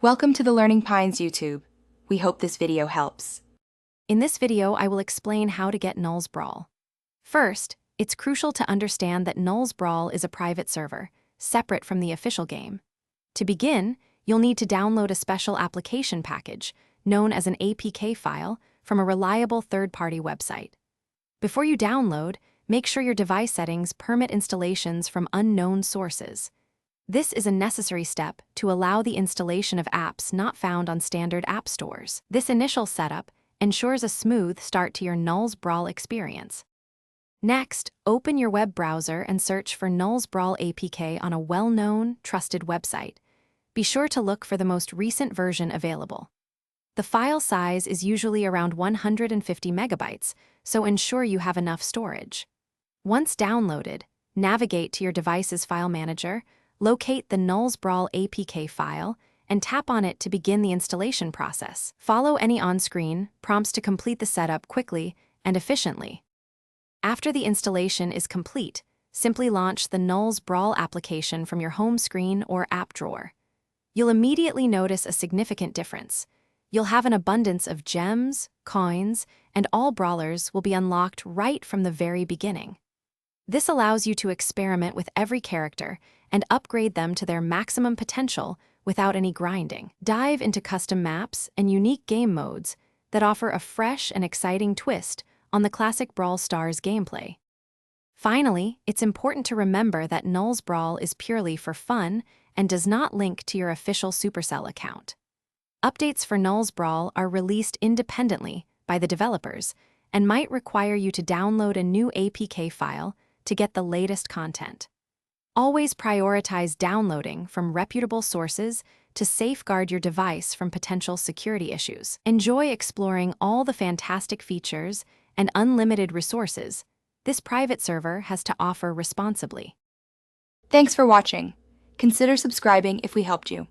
Welcome to the Learning Pines YouTube. We hope this video helps. In this video, I will explain how to get Nulls Brawl. First, it's crucial to understand that Nulls Brawl is a private server, separate from the official game. To begin, you'll need to download a special application package, known as an APK file, from a reliable third-party website. Before you download, make sure your device settings permit installations from unknown sources. This is a necessary step to allow the installation of apps not found on standard app stores. This initial setup ensures a smooth start to your Nulls Brawl experience. Next, open your web browser and search for Nulls Brawl APK on a well-known, trusted website. Be sure to look for the most recent version available. The file size is usually around 150 megabytes, so ensure you have enough storage. Once downloaded, navigate to your device's file manager, locate the Nulls Brawl APK file, and tap on it to begin the installation process. Follow any on-screen prompts to complete the setup quickly and efficiently. After the installation is complete, simply launch the Nulls Brawl application from your home screen or app drawer. You'll immediately notice a significant difference. You'll have an abundance of gems, coins, and all brawlers will be unlocked right from the very beginning. This allows you to experiment with every character and upgrade them to their maximum potential without any grinding. Dive into custom maps and unique game modes that offer a fresh and exciting twist on the classic Brawl Stars gameplay. Finally, it's important to remember that Nulls Brawl is purely for fun and does not link to your official Supercell account. Updates for Nulls Brawl are released independently by the developers and might require you to download a new APK file to get the latest content. Always prioritize downloading from reputable sources to safeguard your device from potential security issues. Enjoy exploring all the fantastic features and unlimited resources this private server has to offer responsibly. Thanks for watching. Consider subscribing if we helped you.